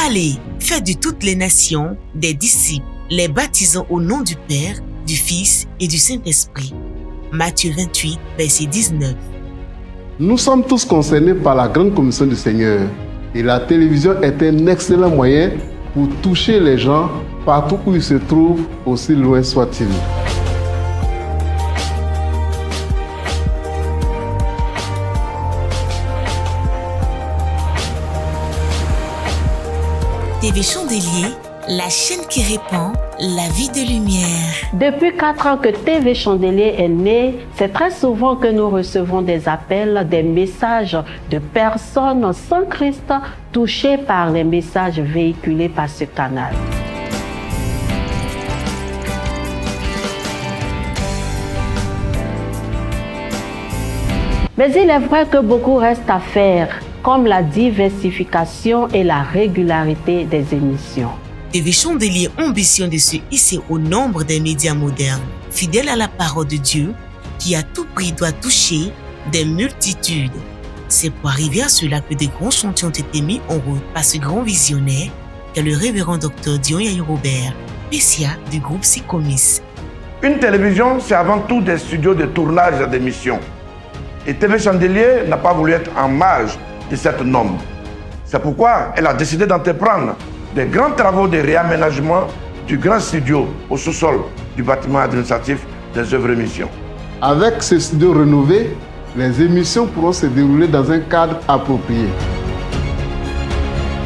Allez, faites de toutes les nations des disciples, les baptisant au nom du Père, du Fils et du Saint-Esprit. Matthieu 28, verset 19. Nous sommes tous concernés par la grande commission du Seigneur et la télévision est un excellent moyen pour toucher les gens partout où ils se trouvent, aussi loin soient-ils. TV Chandelier, la chaîne qui répand la vie de lumière. Depuis 4 ans que TV Chandelier est né, c'est très souvent que nous recevons des appels, des messages de personnes sans Christ touchées par les messages véhiculés par ce canal. Mais il est vrai que beaucoup reste à faire, comme la diversification et la régularité des émissions. TV Chandelier ambitionne de se hisser au nombre des médias modernes, fidèles à la parole de Dieu, qui à tout prix doit toucher des multitudes. C'est pour arriver à cela que des grands chantiers ont été mis en route par ce grand visionnaire qu'est le révérend Dr Dion Yaye Robert, PCA du groupe Sycomis. Une télévision, c'est avant tout des studios de tournage d'émissions. Et TV Chandelier n'a pas voulu être en marge de cette norme. C'est pourquoi elle a décidé d'entreprendre des grands travaux de réaménagement du grand studio au sous-sol du bâtiment administratif des œuvres émissions. Avec ce studio rénové, les émissions pourront se dérouler dans un cadre approprié.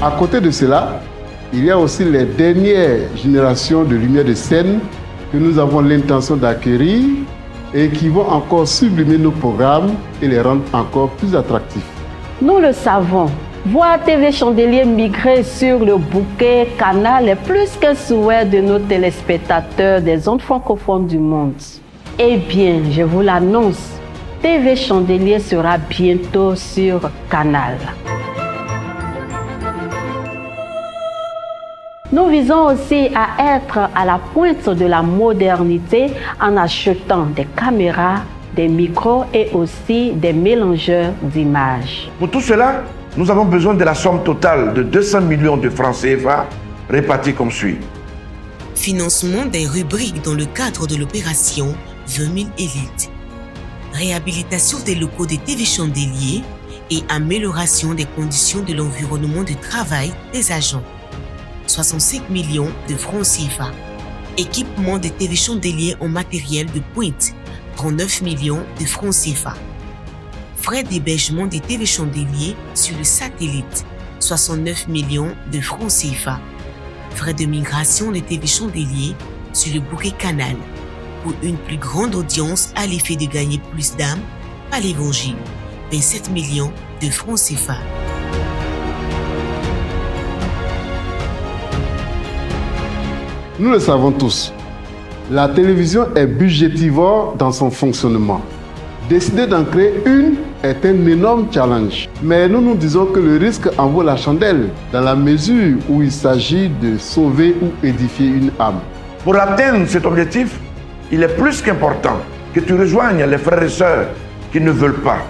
À côté de cela, il y a aussi les dernières générations de lumière de scène que nous avons l'intention d'acquérir et qui vont encore sublimer nos programmes et les rendre encore plus attractifs. Nous le savons, voir TV Chandelier migrer sur le bouquet canal est plus qu'un souhait de nos téléspectateurs des ondes francophones du monde. Eh bien, je vous l'annonce, TV Chandelier sera bientôt sur Canal. Nous visons aussi à être à la pointe de la modernité en achetant des caméras, des micros et aussi des mélangeurs d'images. Pour tout cela, nous avons besoin de la somme totale de 200 millions de francs CFA répartis comme suit. Financement des rubriques dans le cadre de l'opération 20 000 élites. Réhabilitation des locaux de TV Chandelier et amélioration des conditions de l'environnement de travail des agents. 65 millions de francs CFA. Équipement de TV Chandelier en matériel de pointe. 39 millions de francs CFA. Frais d'hébergement des TV Chandelier sur le satellite, 69 millions de francs CFA. Frais de migration de TV Chandelier sur le bouquet canal pour une plus grande audience à l'effet de gagner plus d'âmes par l'évangile, 27 millions de francs CFA. Nous le savons tous, la télévision est budgétivore dans son fonctionnement. Décider d'en créer une est un énorme challenge. Mais nous nous disons que le risque en vaut la chandelle, dans la mesure où il s'agit de sauver ou édifier une âme. Pour atteindre cet objectif, il est plus qu'important que tu rejoignes les frères et sœurs qui ne veulent pas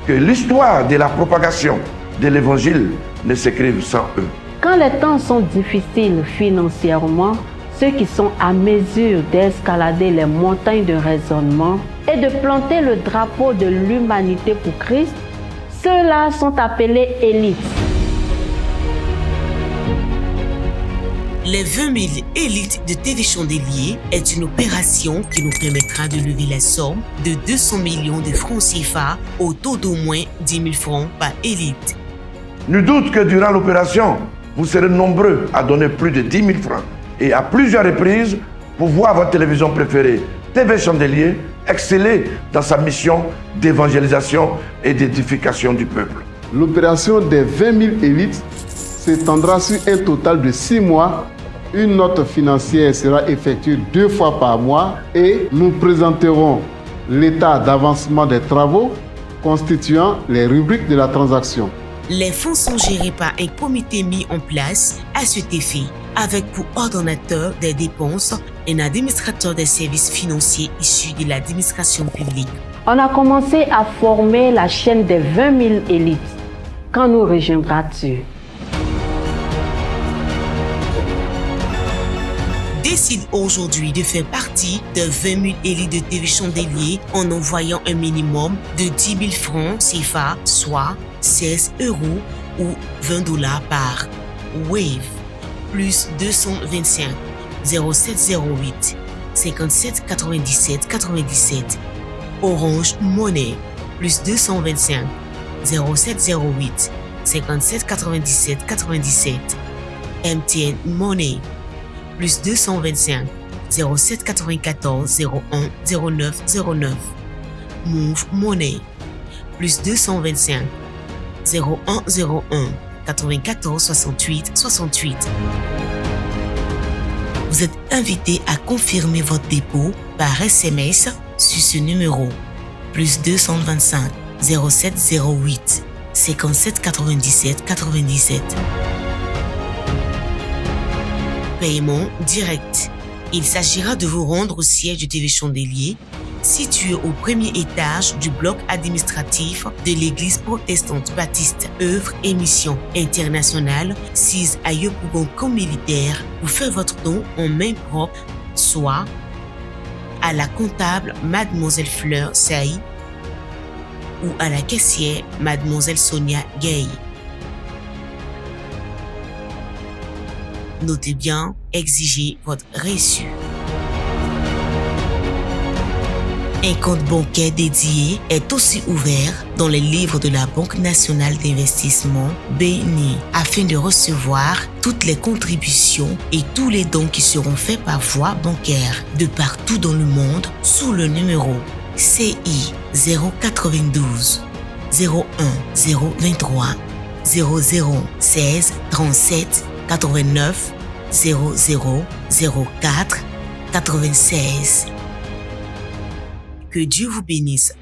que l'histoire de la propagation de l'évangile ne s'écrive sans eux. Quand les temps sont difficiles financièrement, ceux qui sont à mesure d'escalader les montagnes de raisonnement et de planter le drapeau de l'humanité pour Christ, ceux-là sont appelés élites. Les 20 000 élites de TV Chandelier est une opération qui nous permettra de lever la somme de 200 millions de francs CFA au taux d'au moins 10 000 francs par élite. Nul doute que durant l'opération, vous serez nombreux à donner plus de 10 000 francs et à plusieurs reprises pour voir votre télévision préférée, TV Chandelier, exceller dans sa mission d'évangélisation et d'édification du peuple. L'opération des 20 000 élites s'étendra sur un total de 6 mois. Une note financière sera effectuée 2 fois par mois et nous présenterons l'état d'avancement des travaux constituant les rubriques de la transaction. Les fonds sont gérés par un comité mis en place à cet effet, avec pour ordonnateur des dépenses un administrateur des services financiers issus de l'administration publique. On a commencé à former la chaîne des 20 000 élites. Quand nous rejoindras-tu? décide aujourd'hui de faire partie de 20 000 élites de TV Chandelier en envoyant un minimum de 10 000 francs CFA, soit 16 euros ou 20 $ par Wave, plus 225 0708 57 97 97. Orange Money, plus 225 0708 57 97 97. MTN Money, plus 225 07 94 01 09 09. Move Money, plus 225 01 01 94 68 68. Vous êtes invité à confirmer votre dépôt par SMS sur ce numéro, plus 225 0708 57 97 97. Paiement direct. Il s'agira de vous rendre au siège du TV Chandelier, situé au premier étage du bloc administratif de l'église protestante baptiste Œuvre et Mission Internationale, 6 à Yopougon militaire, pour faire votre don en main propre, soit à la comptable Mademoiselle Fleur Saï ou à la caissière Mademoiselle Sonia Gay. Notez bien, exigez votre reçu. Un compte bancaire dédié est aussi ouvert dans les livres de la Banque nationale d'investissement BNI afin de recevoir toutes les contributions et tous les dons qui seront faits par voie bancaire de partout dans le monde sous le numéro CI 092 01 023 0016 37 89 0004 96. Que Dieu vous bénisse